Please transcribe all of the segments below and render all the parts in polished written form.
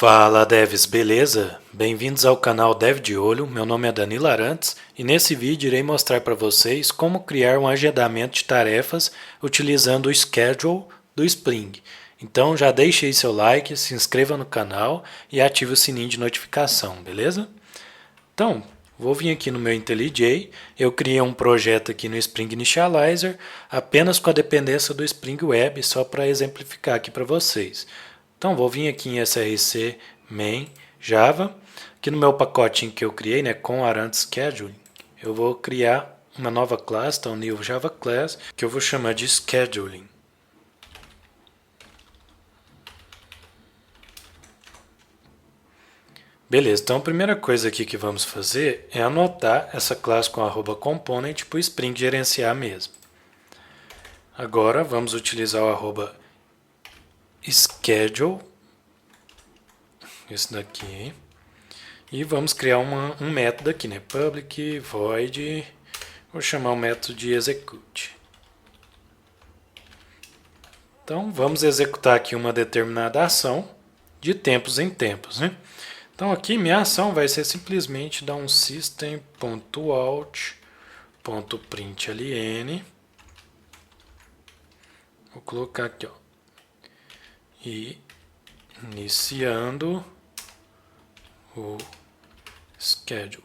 Fala devs, beleza? Bem-vindos ao canal Dev de Olho, meu nome é Danilo Arantes e nesse vídeo irei mostrar para vocês como criar um agendamento de tarefas utilizando o Schedule do Spring. Então já deixe aí seu like, se inscreva no canal e ative o sininho de notificação, beleza? Então, vou vir aqui no meu IntelliJ, eu criei um projeto aqui no Spring Initializer apenas com a dependência do Spring Web, só para exemplificar aqui para vocês. Então, vou vir aqui em src main java, aqui no meu pacotinho que eu criei, né, com Arantes Scheduling, eu vou criar uma nova classe, então new Java class, que eu vou chamar de Scheduling. Beleza, então a primeira coisa aqui que vamos fazer é anotar essa classe com @component para o Spring gerenciar mesmo. Agora vamos utilizar o @schedule, esse daqui, e vamos criar um método aqui, né? Public void, vou chamar o método de execute. Então vamos executar aqui uma determinada ação de tempos em tempos, né? Então aqui minha ação vai ser simplesmente dar um system.out.println. Vou colocar aqui, ó, e iniciando o schedule.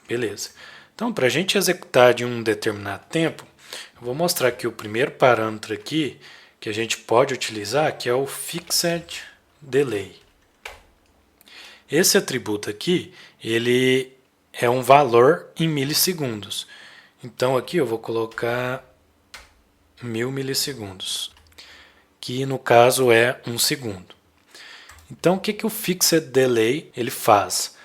Beleza. Então, para a gente executar de um determinado tempo, eu vou mostrar aqui o primeiro parâmetro aqui que a gente pode utilizar, que é o Fixed Delay. Esse atributo aqui, ele é um valor em milissegundos. Então aqui eu vou colocar 1000 milissegundos, que no caso é 1 segundo. Então o que o Fixed Delay ele faz?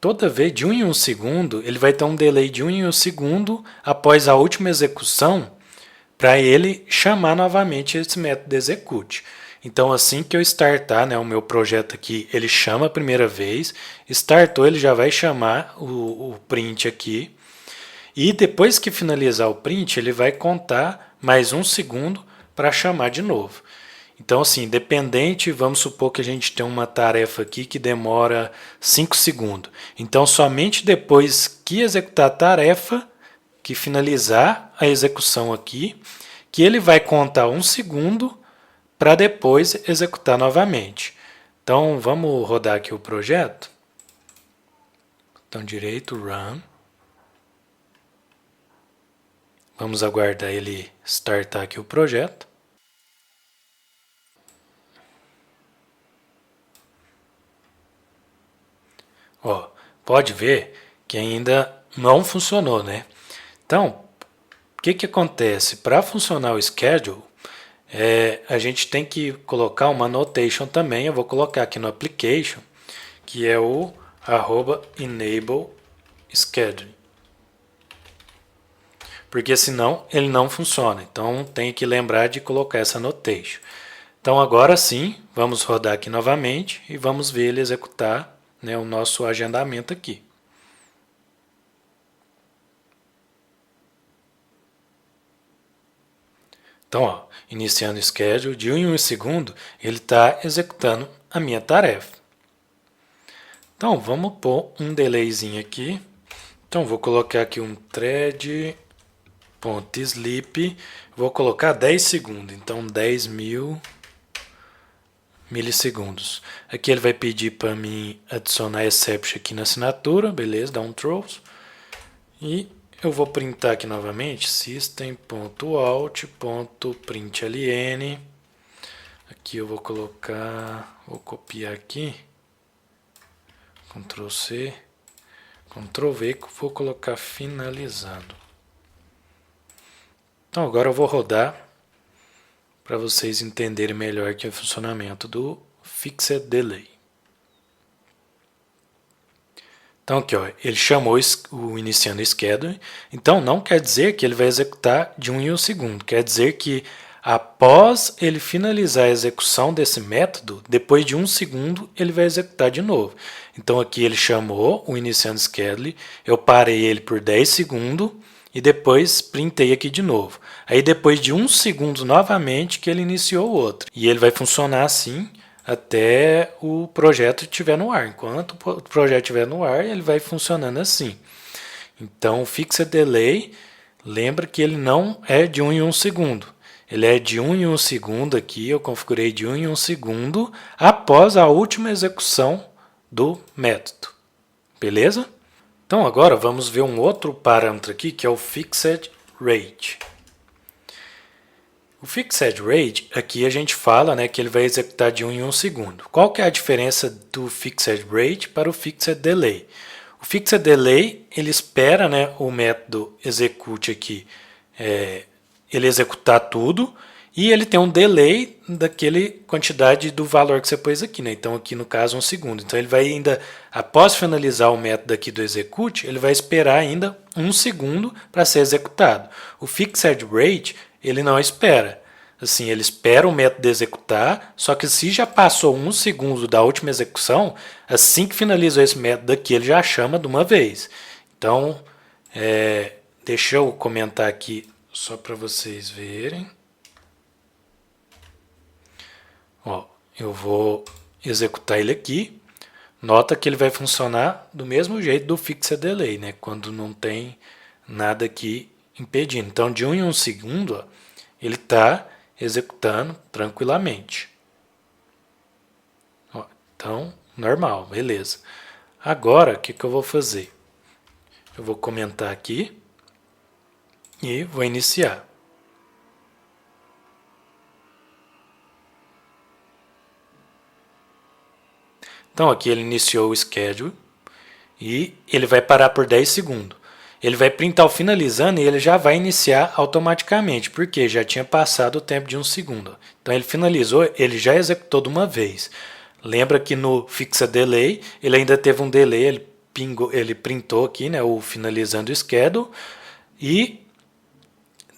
Toda vez de 1 em 1 segundo, ele vai ter um delay de 1 em 1 segundo após a última execução para ele chamar novamente esse método execute. Então assim que eu startar, né, o meu projeto aqui, ele chama a primeira vez, startou, ele já vai chamar o print aqui, e depois que finalizar o print, ele vai contar mais 1 segundo para chamar de novo. Então, assim, independente, vamos supor que a gente tem uma tarefa aqui que demora 5 segundos. Então, somente depois que executar a tarefa, que finalizar a execução aqui, que ele vai contar 1 segundo para depois executar novamente. Então, vamos rodar aqui o projeto. Botão direito, Run. Vamos aguardar ele startar aqui o projeto. Ó, pode ver que ainda não funcionou, né? Então, o que acontece? Para funcionar o schedule, a gente tem que colocar uma annotation também. Eu vou colocar aqui no application, que é o @enable schedule. Porque senão ele não funciona. Então tem que lembrar de colocar essa annotation. Então agora sim, vamos rodar aqui novamente e vamos ver ele executar, né, o nosso agendamento aqui. Então, ó, iniciando o schedule, de 1 em 1 segundo, ele está executando a minha tarefa. Então, vamos pôr um delayzinho aqui. Então, vou colocar aqui um thread.sleep, vou colocar 10 segundos, então 10.000 milissegundos. Aqui ele vai pedir para mim adicionar exception aqui na assinatura, beleza, dá um throws. E eu vou printar aqui novamente, system.out.println. Aqui eu vou colocar, vou copiar aqui, Ctrl C, Ctrl V, vou colocar finalizando. Então agora eu vou rodar para vocês entenderem melhor aqui o funcionamento do Fixed Delay. Então aqui, ó, ele chamou o iniciando schedule, então não quer dizer que ele vai executar de 1 em 1 segundo, quer dizer que após ele finalizar a execução desse método, depois de 1 segundo ele vai executar de novo. Então aqui ele chamou o iniciando schedule, eu parei ele por 10 segundos e depois printei aqui de novo. Aí depois de 1 segundo novamente que ele iniciou o outro. E ele vai funcionar assim até o projeto estiver no ar. Enquanto o projeto estiver no ar, ele vai funcionando assim. Então o Fixed Delay, lembra que ele não é de 1 em 1 segundo. Ele é de 1 em 1 segundo aqui, eu configurei de 1 em 1 segundo após a última execução do método. Beleza? Então agora vamos ver um outro parâmetro aqui que é o Fixed Rate. O Fixed Rate, aqui a gente fala, né, que ele vai executar de 1 em 1 segundo. Qual que é a diferença do Fixed Rate para o Fixed Delay? O Fixed Delay, ele espera, né, o método execute aqui, ele executar tudo, e ele tem um delay daquele quantidade do valor que você pôs aqui, né? Então aqui no caso 1 segundo. Então ele vai ainda, após finalizar o método aqui do execute, ele vai esperar ainda 1 segundo para ser executado. O Fixed Rate, ele não espera. Assim, ele espera o método executar, só que se já passou 1 segundo da última execução, assim que finalizou esse método aqui, ele já chama de uma vez. Então, deixa eu comentar aqui só para vocês verem. Ó, eu vou executar ele aqui. Nota que ele vai funcionar do mesmo jeito do Fixed Delay, né? Quando não tem nada aqui impedindo. Então, de 1 em 1 segundo, ó, ele está executando tranquilamente. Ó, então, normal, beleza. Agora, o que eu vou fazer? Eu vou comentar aqui e vou iniciar. Então aqui ele iniciou o schedule e ele vai parar por 10 segundos. Ele vai printar o finalizando e ele já vai iniciar automaticamente, porque já tinha passado o tempo de 1 segundo. Então ele finalizou, ele já executou de uma vez. Lembra que no Fixed Delay, ele ainda teve um delay, ele printou aqui, né, o finalizando o schedule, e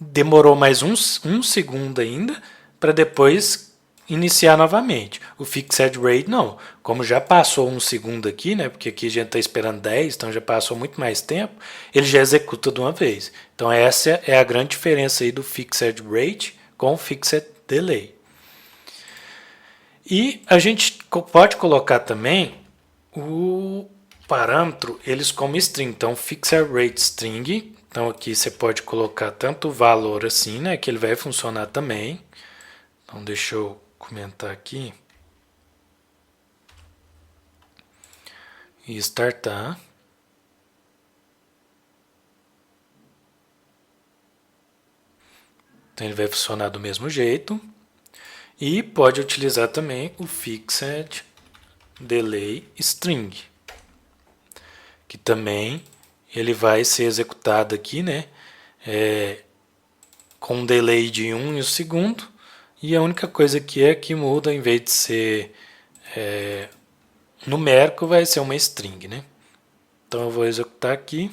demorou mais um segundo ainda para depois iniciar novamente. O Fixed Rate não. Como já passou 1 segundo aqui, né, porque aqui a gente está esperando 10, então já passou muito mais tempo, ele já executa de uma vez. Então essa é a grande diferença aí do Fixed Rate com o Fixed Delay. E a gente pode colocar também o parâmetro, eles como string. Então, Fixed Rate String. Então aqui você pode colocar tanto o valor assim, né, que ele vai funcionar também. Então deixa eu comentar aqui. E startar. Então ele vai funcionar do mesmo jeito. E pode utilizar também o Fixed Delay String, que também ele vai ser executado aqui, né, com um delay de 1 segundo, e a única coisa que muda, em vez de ser numérico, vai ser uma string, né? Então eu vou executar aqui.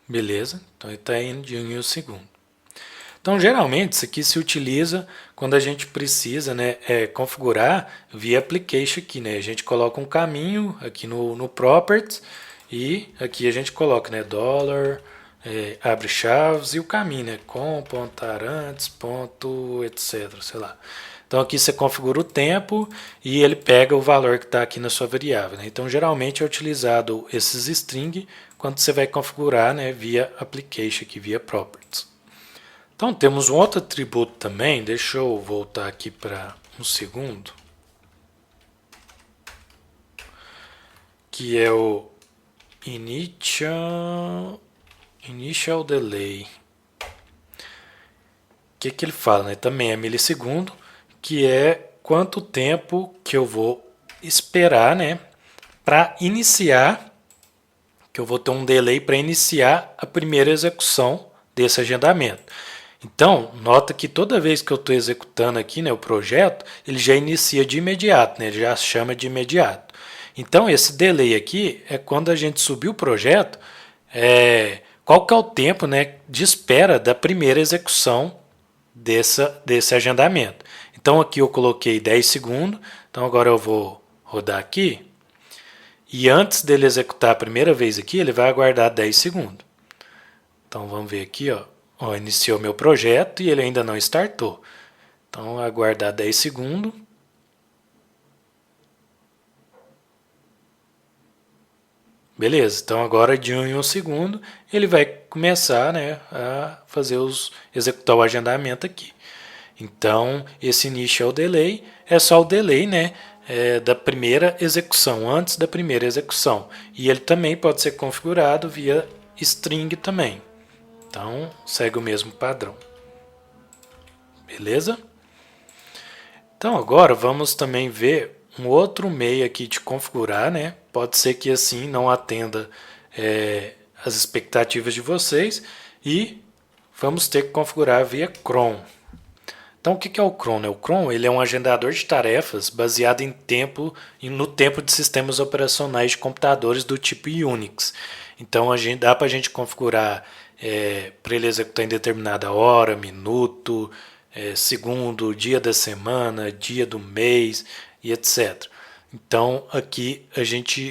Beleza, então ele está indo de 1 em 1 segundo. Então, geralmente, isso aqui se utiliza quando a gente precisa, né, configurar via application aqui, né? A gente coloca um caminho aqui no properties e aqui a gente coloca, né, dollar, abre chaves e o caminho, né, com, ponto arantes, ponto, etc, sei lá. Então aqui você configura o tempo e ele pega o valor que está aqui na sua variável, né? Então geralmente é utilizado esses string quando você vai configurar, né, via application aqui, via properties. Então temos um outro atributo também, deixa eu voltar aqui para um segundo, que é o initial delay. O que ele fala, né? Também é milissegundo, que é quanto tempo que eu vou esperar, né, para iniciar, que eu vou ter um delay para iniciar a primeira execução desse agendamento. Então, nota que toda vez que eu estou executando aqui, né, o projeto, ele já inicia de imediato, né, ele já chama de imediato. Então, esse delay aqui é quando a gente subir o projeto, qual que é o tempo, né, de espera da primeira execução desse agendamento. Então, aqui eu coloquei 10 segundos, então agora eu vou rodar aqui. E antes dele executar a primeira vez aqui, ele vai aguardar 10 segundos. Então vamos ver aqui, ó, iniciou meu projeto e ele ainda não startou. Então aguardar 10 segundos. Beleza, então agora de 1 em 1 segundo ele vai começar, né, a executar o agendamento aqui. Então esse initial delay é só o delay, né, da primeira execução, antes da primeira execução. E ele também pode ser configurado via string também. Então segue o mesmo padrão. Beleza? Então agora vamos também ver um outro meio aqui de configurar, né? Pode ser que assim não atenda as expectativas de vocês e vamos ter que configurar via cron. Então o que é o cron? O cron ele é um agendador de tarefas baseado no tempo de sistemas operacionais de computadores do tipo Unix. Então dá para a gente configurar para ele executar em determinada hora, minuto, segundo, dia da semana, dia do mês e etc. Então aqui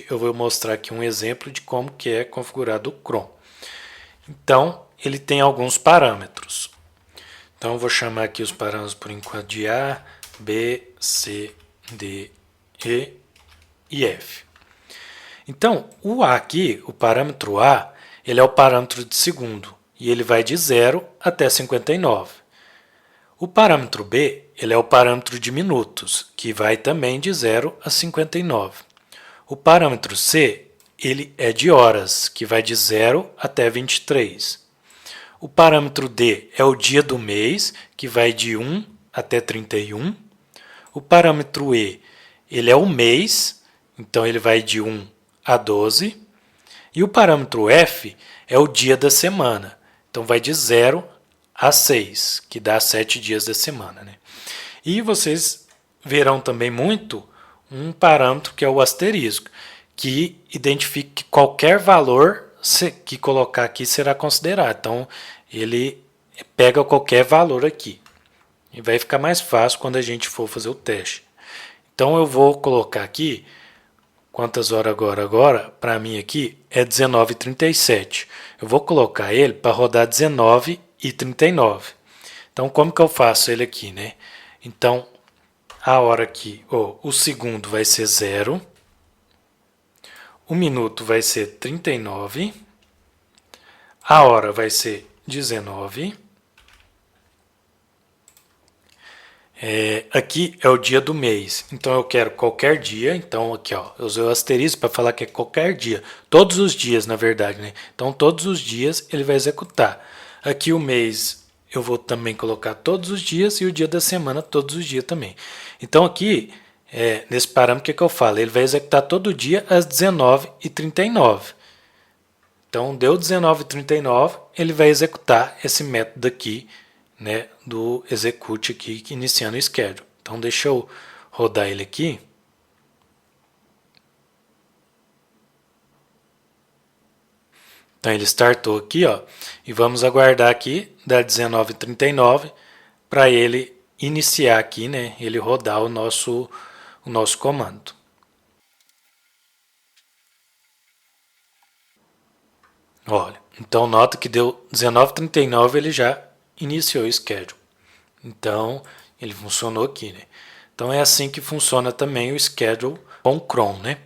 eu vou mostrar aqui um exemplo de como que é configurado o cron. Então ele tem alguns parâmetros. Então eu vou chamar aqui os parâmetros por enquanto de A, B, C, D, E e F. Então o A aqui, o parâmetro A, ele é o parâmetro de segundo e ele vai de 0 até 59. O parâmetro B, ele é o parâmetro de minutos, que vai também de 0 a 59. O parâmetro C, ele é de horas, que vai de 0 até 23. O parâmetro D é o dia do mês, que vai de 1 até 31. O parâmetro E, ele é o mês, então ele vai de 1 a 12. E o parâmetro F é o dia da semana, então vai de 0 a 6, que dá 7 dias da semana, né? E vocês verão também muito um parâmetro que é o asterisco, que identifica que qualquer valor que colocar aqui será considerado. Então, ele pega qualquer valor aqui. E vai ficar mais fácil quando a gente for fazer o teste. Então, eu vou colocar aqui, quantas horas agora? Para mim aqui é 19h37. Eu vou colocar ele para rodar 19h39. Então, como que eu faço ele aqui, né? Então, a hora aqui, o segundo vai ser 0. O minuto vai ser 39. A hora vai ser 19. Aqui é o dia do mês, então eu quero qualquer dia. Então aqui eu usei o asterisco para falar que é qualquer dia, todos os dias na verdade, né? Então todos os dias ele vai executar. Aqui o mês eu vou também colocar todos os dias e o dia da semana todos os dias também. Então aqui nesse parâmetro que eu falo, ele vai executar todo dia às 19h39. Então deu 19h39, ele vai executar esse método aqui, né, do execute aqui, iniciando o schedule. Então deixa eu rodar ele aqui. Então ele startou aqui, e vamos aguardar aqui, da 19h39, para ele iniciar aqui, né, ele rodar o nosso comando. Olha, então nota que deu 19h39, ele já iniciou o schedule. Então, ele funcionou aqui, né? Então, é assim que funciona também o schedule com cron, né?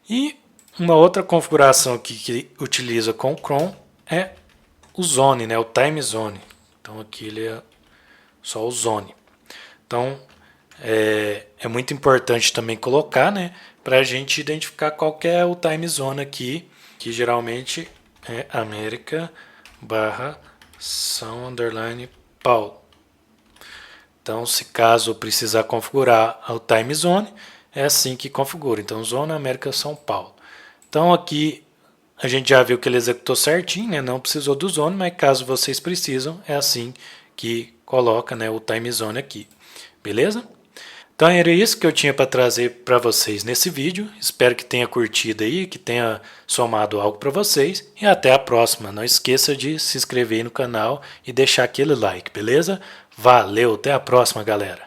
E uma outra configuração aqui que utiliza com o cron é o zone, né? O time zone. Então, aqui ele é só o zone. Então, é muito importante também colocar, né? Para a gente identificar qual que é o time zone aqui, que geralmente é América/São_Paulo. Então, se caso precisar configurar o time zone, é assim que configura. Então, Zona América São Paulo. Então, aqui a gente já viu que ele executou certinho, né? Não precisou do zone, mas caso vocês precisam, é assim que coloca, né, o time zone aqui. Beleza? Então era isso que eu tinha para trazer para vocês nesse vídeo. Espero que tenha curtido aí, que tenha somado algo para vocês. E até a próxima. Não esqueça de se inscrever no canal e deixar aquele like, beleza? Valeu, até a próxima, galera!